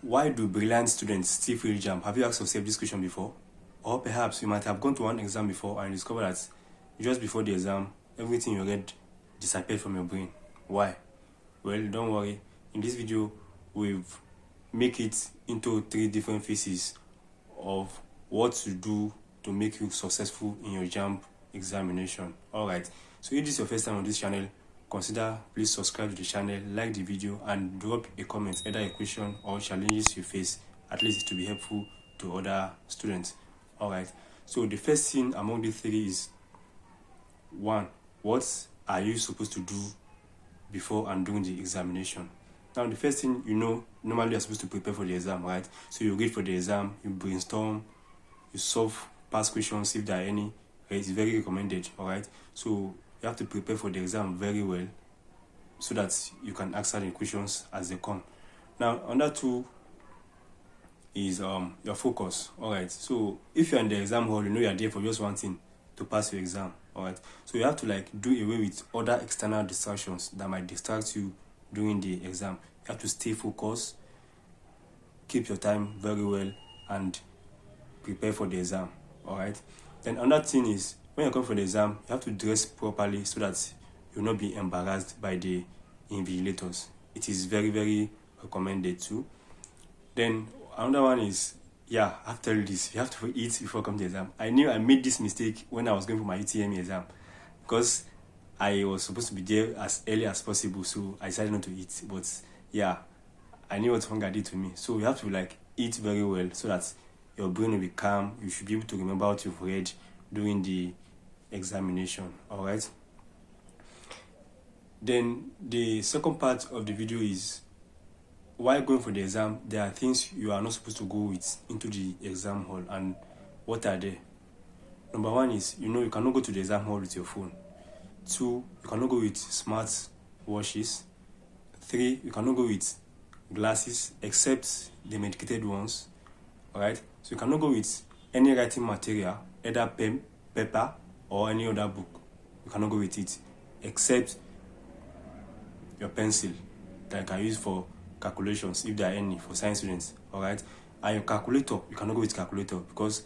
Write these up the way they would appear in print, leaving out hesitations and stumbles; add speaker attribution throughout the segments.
Speaker 1: Why do brilliant students still fail JAMB? Have you asked yourself this question before? Or perhaps you might have gone to one exam before and discovered that just before the exam, everything you read disappeared from your brain. Why? Well, don't worry. In this video, we've make it into 3 different phases of what to do to make you successful in your JAMB examination. Alright, so if this is your first time on this channel, consider please subscribe to the channel, like the video, and drop a comment, either a question or challenges you face, at least to be helpful to other students. Alright, so the first thing among the 3 is 1. What are you supposed to do before and during the examination? Now, the first thing, normally you're supposed to prepare for the exam, right? So you read for the exam, you brainstorm, you solve past questions if there are any. It's very recommended, alright? So you have to prepare for the exam very well so that you can answer the questions as they come. Now, under 2 is your focus, alright? So if you're in the exam hall, you're there for just one thing, to pass your exam, alright? So you have to do away with other external distractions that might distract you during the exam. You have to stay focused, keep your time very well, and prepare for the exam. Alright. Then another thing is, when you come for the exam, you have to dress properly so that you'll not be embarrassed by the invigilators. It is very, very recommended too. Then another one is, after this, you have to eat before coming to the exam. I knew I made this mistake when I was going for my UTME exam, because I was supposed to be there as early as possible, so I decided not to eat. But I knew what hunger did to me. So you have to eat very well so that your brain will be calm. You should be able to remember what you've read during the examination. Alright. Then the second part of the video is, while going for the exam, there are things you are not supposed to go with into the exam hall. And what are they? Number 1 is, you cannot go to the exam hall with your phone. 2, you cannot go with smart watches. 3, you cannot go with glasses except the medicated ones. Alright, so you cannot go with any writing material, either pen, paper, or any other book. You cannot go with it except your pencil that you can use for calculations, if there are any, for science students. Alright, and your calculator, you cannot go with calculator because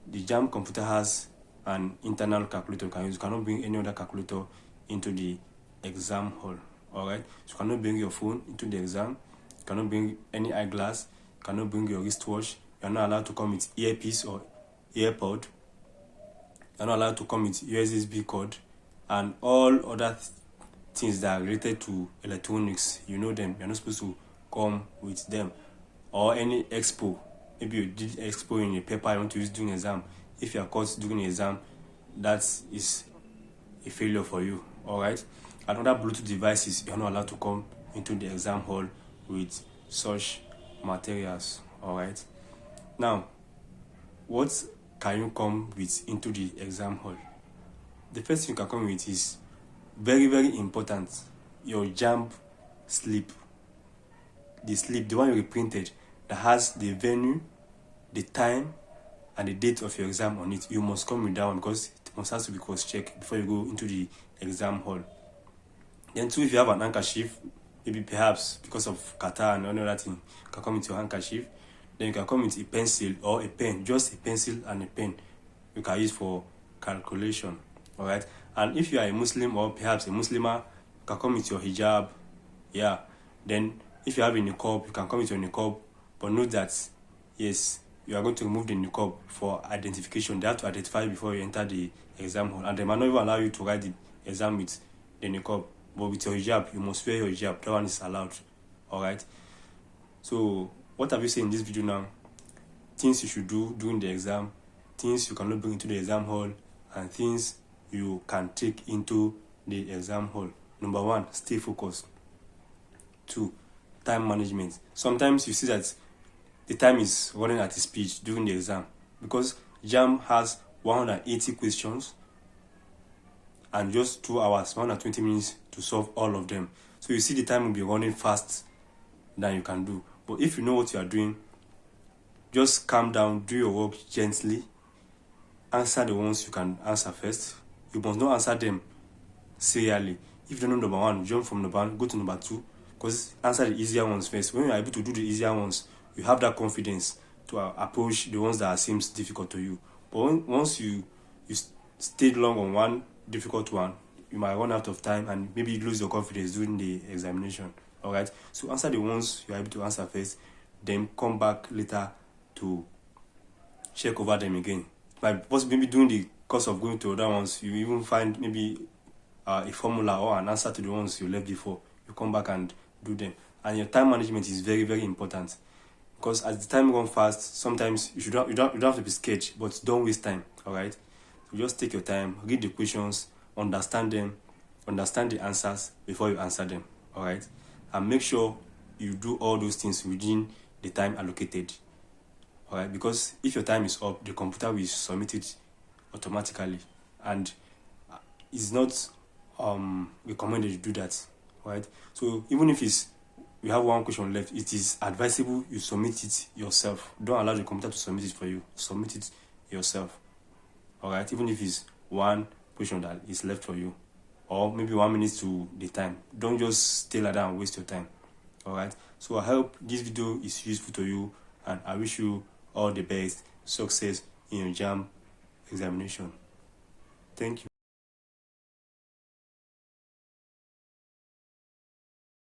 Speaker 1: the JAMB computer has an internal calculator you can use. You cannot bring any other calculator into the exam hall. Alright, so you cannot bring your phone into the exam. You cannot bring any eyeglass. You cannot bring your wristwatch. You are not allowed to come with earpiece or earpod. You are not allowed to come with USB cord and all other things that are related to electronics. You know them. You are not supposed to come with them. Or any expo. Maybe you did expo in a paper you want to use during exam. If you are caught during the exam, that is a failure for you. Alright. Another Bluetooth devices, you are not allowed to come into the exam hall with such materials. Alright. Now, what can you come with into the exam hall? The first thing you can come with is very, very important. Your JAMB slip. The slip, the one you reprinted, that has the venue, the time, and the date of your exam on it. You must come with that one because it must have to be cross-checked before you go into the exam hall. Then 2, if you have an handkerchief, maybe perhaps because of Qatar and another thing, you can come with your handkerchief. Then you can come with a pencil or a pen, just a pencil and a pen you can use for calculation. Alright, and if you are a Muslim or perhaps a Muslimah, you can come with your hijab. Then if you have a niqab, you can come with your niqab, but note that yes, you are going to remove the niqab for identification. They have to identify before you enter the exam hall, and they might not even allow you to write the exam with the niqab. But with your hijab, you must wear your hijab. That one is allowed. Alright. So what have you seen in this video now? Things you should do during the exam, things you cannot bring into the exam hall, and things you can take into the exam hall. Number 1, stay focused. 2, time management. Sometimes you see that the time is running at a speed during the exam because JAMB has 180 questions and just 2 hours, 120 minutes to solve all of them. So you see the time will be running fast than you can do. But if you know what you are doing, just calm down, do your work gently, answer the ones you can answer first. You must not answer them serially. If you don't know number 1, jump from number 1, go to number 2, because answer the easier ones first. When you are able to do the easier ones, you have that confidence to approach the ones that seems difficult to you. But once you stayed long on one difficult one, you might run out of time and maybe you lose your confidence during the examination. All right, so answer the ones you are able to answer first, then come back later to check over them again. Like maybe during the course of going to other ones, you even find maybe a formula or an answer to the ones you left before. You come back and do them. And your time management is very, very important, because as the time runs fast, sometimes you don't have to be scared, but don't waste time. All right, so just take your time, read the questions, understand them, understand the answers before you answer them. All right, and make sure you do all those things within the time allocated. All right, because if your time is up, the computer will submit it automatically, and it's not recommended you do that. All right, so even if you have one question left, it is advisable you submit it yourself. Don't allow the computer to submit it for you. Submit it yourself. All right, even if it's one question that is left for you, or maybe 1 minute to the time. Don't just stay like that and waste your time. All right, so I hope this video is useful to you, and I wish you all the best success in your JAMB examination. Thank you.